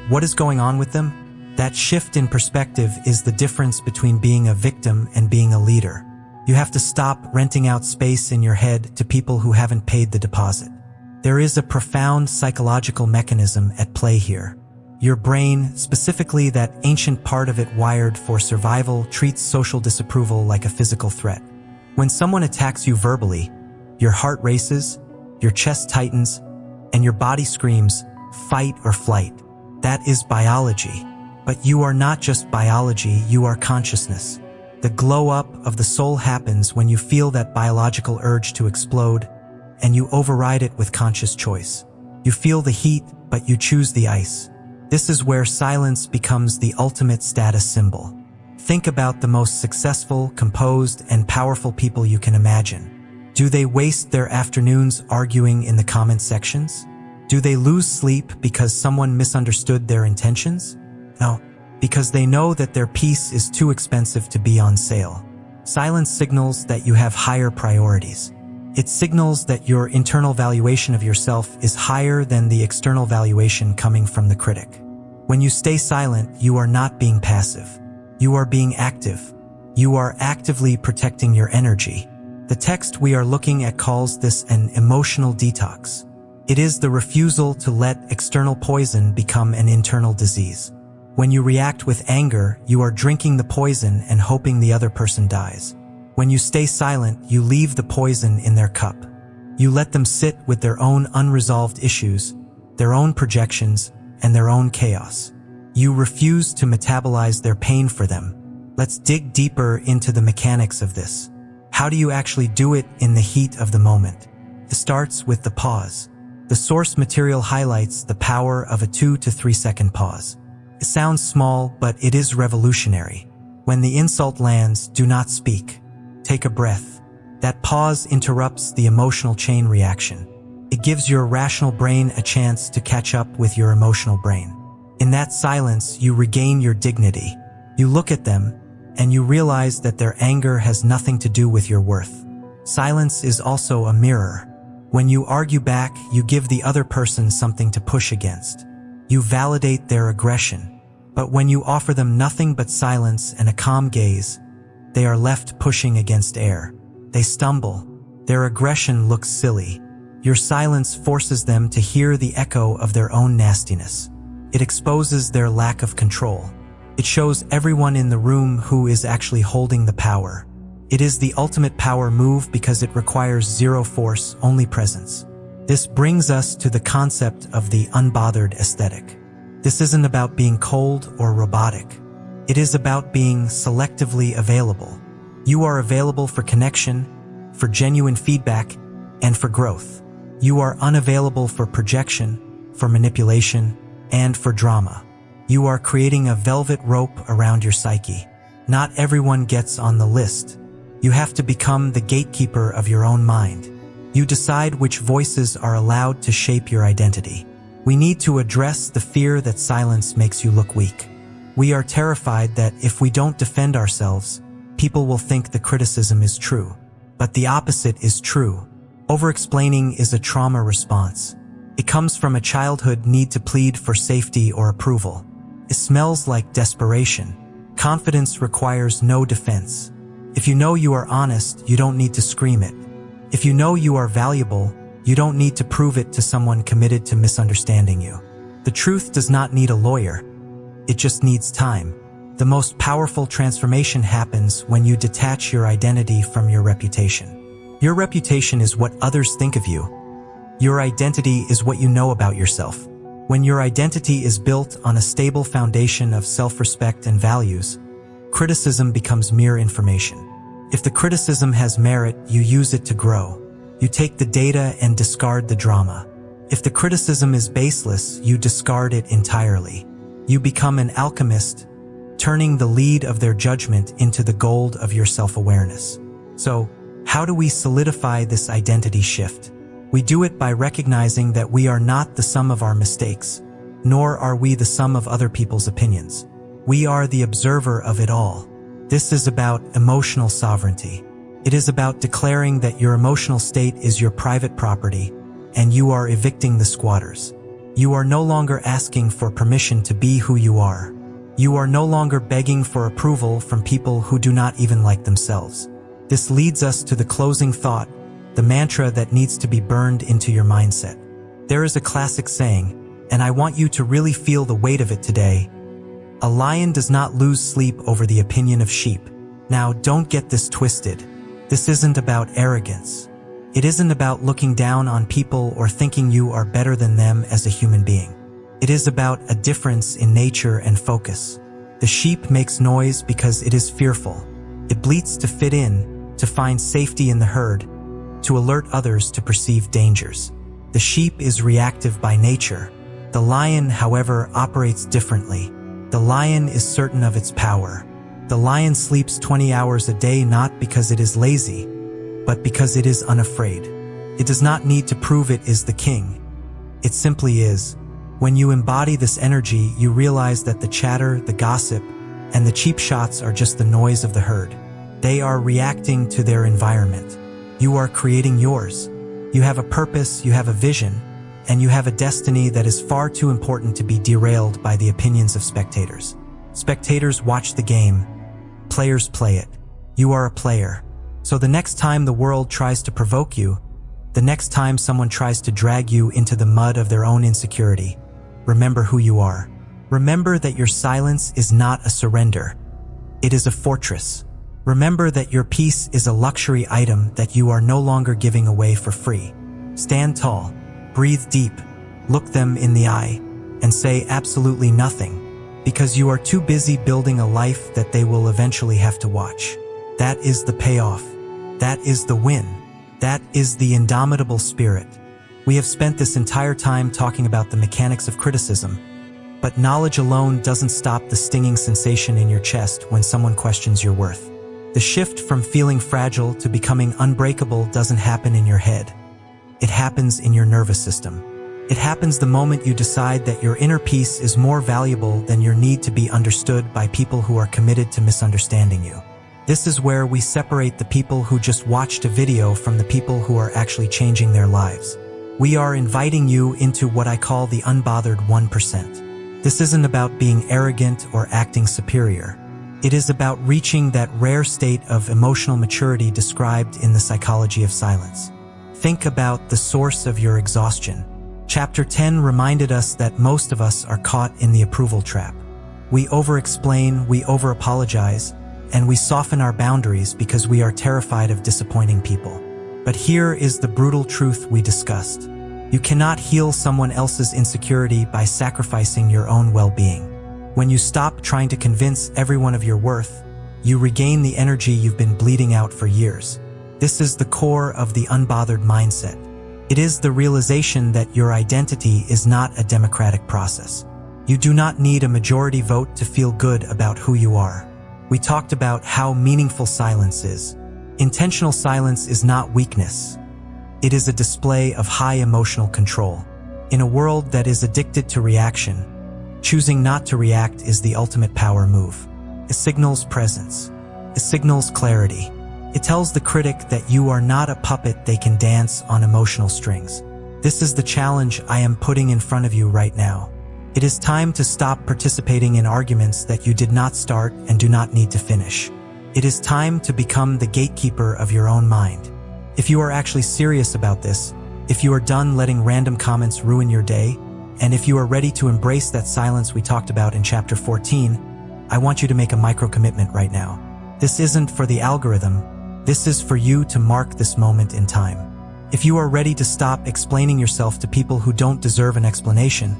A: what is going on with them? That shift in perspective is the difference between being a victim and being a leader. You have to stop renting out space in your head to people who haven't paid the deposit. There is a profound psychological mechanism at play here. Your brain, specifically that ancient part of it wired for survival, treats social disapproval like a physical threat. When someone attacks you verbally, your heart races, your chest tightens, and your body screams, fight or flight. That is biology. But you are not just biology, you are consciousness. The glow-up of the soul happens when you feel that biological urge to explode, and you override it with conscious choice. You feel the heat, but you choose the ice. This is where silence becomes the ultimate status symbol. Think about the most successful, composed, and powerful people you can imagine. Do they waste their afternoons arguing in the comment sections? Do they lose sleep because someone misunderstood their intentions? No, because they know that their peace is too expensive to be on sale. Silence signals that you have higher priorities. It signals that your internal valuation of yourself is higher than the external valuation coming from the critic. When you stay silent, you are not being passive. You are being active. You are actively protecting your energy. The text we are looking at calls this an emotional detox. It is the refusal to let external poison become an internal disease. When you react with anger, you are drinking the poison and hoping the other person dies. When you stay silent, you leave the poison in their cup. You let them sit with their own unresolved issues, their own projections, and their own chaos. You refuse to metabolize their pain for them. Let's dig deeper into the mechanics of this. How do you actually do it in the heat of the moment? It starts with the pause. The source material highlights the power of a 2 to 3 second pause. It sounds small, but it is revolutionary. When the insult lands, do not speak. Take a breath. That pause interrupts the emotional chain reaction. It gives your rational brain a chance to catch up with your emotional brain. In that silence, you regain your dignity. You look at them, and you realize that their anger has nothing to do with your worth. Silence is also a mirror. When you argue back, you give the other person something to push against. You validate their aggression. But when you offer them nothing but silence and a calm gaze, they are left pushing against air. They stumble. Their aggression looks silly. Your silence forces them to hear the echo of their own nastiness. It exposes their lack of control. It shows everyone in the room who is actually holding the power. It is the ultimate power move because it requires zero force, only presence. This brings us to the concept of the unbothered aesthetic. This isn't about being cold or robotic. It is about being selectively available. You are available for connection, for genuine feedback, and for growth. You are unavailable for projection, for manipulation, and for drama. You are creating a velvet rope around your psyche. Not everyone gets on the list. You have to become the gatekeeper of your own mind. You decide which voices are allowed to shape your identity. We need to address the fear that silence makes you look weak. We are terrified that if we don't defend ourselves, people will think the criticism is true. But the opposite is true. Over-explaining is a trauma response. It comes from a childhood need to plead for safety or approval. It smells like desperation. Confidence requires no defense. If you know you are honest, you don't need to scream it. If you know you are valuable, you don't need to prove it to someone committed to misunderstanding you. The truth does not need a lawyer. It just needs time. The most powerful transformation happens when you detach your identity from your reputation. Your reputation is what others think of you. Your identity is what you know about yourself. When your identity is built on a stable foundation of self-respect and values, criticism becomes mere information. If the criticism has merit, you use it to grow. You take the data and discard the drama. If the criticism is baseless, you discard it entirely. You become an alchemist, turning the lead of their judgment into the gold of your self-awareness. So, how do we solidify this identity shift? We do it by recognizing that we are not the sum of our mistakes, nor are we the sum of other people's opinions. We are the observer of it all. This is about emotional sovereignty. It is about declaring that your emotional state is your private property, and you are evicting the squatters. You are no longer asking for permission to be who you are. You are no longer begging for approval from people who do not even like themselves. This leads us to the closing thought, the mantra that needs to be burned into your mindset. There is a classic saying, and I want you to really feel the weight of it today. A lion does not lose sleep over the opinion of sheep. Now, don't get this twisted. This isn't about arrogance. It isn't about looking down on people or thinking you are better than them as a human being. It is about a difference in nature and focus. The sheep makes noise because it is fearful. It bleats to fit in, to find safety in the herd, to alert others to perceived dangers. The sheep is reactive by nature. The lion, however, operates differently. The lion is certain of its power. The lion sleeps 20 hours a day not because it is lazy, but because it is unafraid. It does not need to prove it is the king. It simply is. When you embody this energy, you realize that the chatter, the gossip, and the cheap shots are just the noise of the herd. They are reacting to their environment. You are creating yours. You have a purpose, you have a vision, and you have a destiny that is far too important to be derailed by the opinions of spectators. Spectators watch the game. Players play it. You are a player. So the next time the world tries to provoke you, the next time someone tries to drag you into the mud of their own insecurity, remember who you are. Remember that your silence is not a surrender. It is a fortress. Remember that your peace is a luxury item that you are no longer giving away for free. Stand tall, breathe deep, look them in the eye, and say absolutely nothing, because you are too busy building a life that they will eventually have to watch. That is the payoff. That is the win. That is the indomitable spirit. We have spent this entire time talking about the mechanics of criticism, but knowledge alone doesn't stop the stinging sensation in your chest when someone questions your worth. The shift from feeling fragile to becoming unbreakable doesn't happen in your head. It happens in your nervous system. It happens the moment you decide that your inner peace is more valuable than your need to be understood by people who are committed to misunderstanding you. This is where we separate the people who just watched a video from the people who are actually changing their lives. We are inviting you into what I call the unbothered 1%. This isn't about being arrogant or acting superior. It is about reaching that rare state of emotional maturity described in the psychology of silence. Think about the source of your exhaustion. Chapter 10 reminded us that most of us are caught in the approval trap. We over-explain, we over-apologize, and we soften our boundaries because we are terrified of disappointing people. But here is the brutal truth we discussed. You cannot heal someone else's insecurity by sacrificing your own well-being. When you stop trying to convince everyone of your worth, you regain the energy you've been bleeding out for years. This is the core of the unbothered mindset. It is the realization that your identity is not a democratic process. You do not need a majority vote to feel good about who you are. We talked about how meaningful silence is. Intentional silence is not weakness. It is a display of high emotional control. In a world that is addicted to reaction, choosing not to react is the ultimate power move. It signals presence. It signals clarity. It tells the critic that you are not a puppet they can dance on emotional strings. This is the challenge I am putting in front of you right now. It is time to stop participating in arguments that you did not start and do not need to finish. It is time to become the gatekeeper of your own mind. If you are actually serious about this, if you are done letting random comments ruin your day, and if you are ready to embrace that silence we talked about in chapter 14, I want you to make a micro-commitment right now. This isn't for the algorithm. This is for you to mark this moment in time. If you are ready to stop explaining yourself to people who don't deserve an explanation,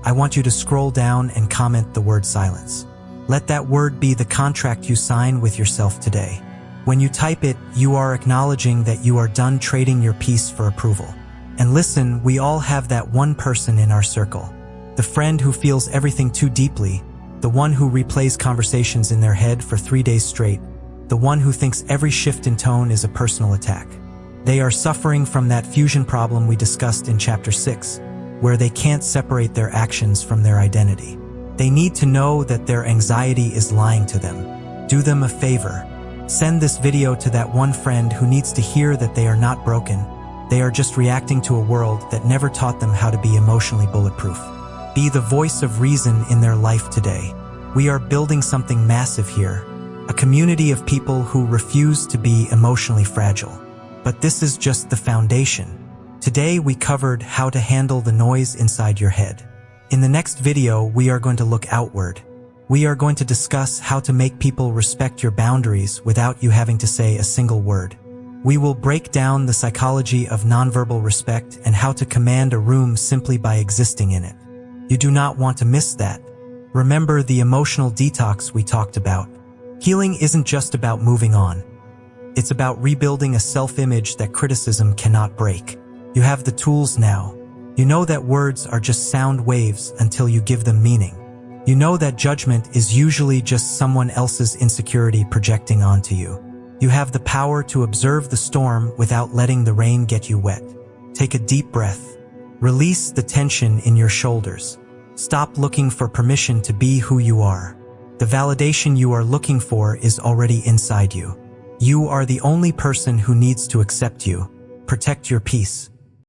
A: I want you to scroll down and comment the word silence. Let that word be the contract you sign with yourself today. When you type it, you are acknowledging that you are done trading your peace for approval. And listen, we all have that one person in our circle. The friend who feels everything too deeply, the one who replays conversations in their head for 3 days straight, the one who thinks every shift in tone is a personal attack. They are suffering from that fusion problem we discussed in chapter 6, where they can't separate their actions from their identity. They need to know that their anxiety is lying to them. Do them a favor. Send this video to that one friend who needs to hear that they are not broken. They are just reacting to a world that never taught them how to be emotionally bulletproof. Be the voice of reason in their life today. We are building something massive here, a community of people who refuse to be emotionally fragile. But this is just the foundation. Today we covered how to handle the noise inside your head. In the next video, we are going to look outward. We are going to discuss how to make people respect your boundaries without you having to say a single word. We will break down the psychology of nonverbal respect and how to command a room simply by existing in it. You do not want to miss that. Remember the emotional detox we talked about. Healing isn't just about moving on. It's about rebuilding a self-image that criticism cannot break. You have the tools now. You know that words are just sound waves until you give them meaning. You know that judgment is usually just someone else's insecurity projecting onto you. You have the power to observe the storm without letting the rain get you wet. Take a deep breath. Release the tension in your shoulders. Stop looking for permission to be who you are. The validation you are looking for is already inside you. You are the only person who needs to accept you. Protect your peace.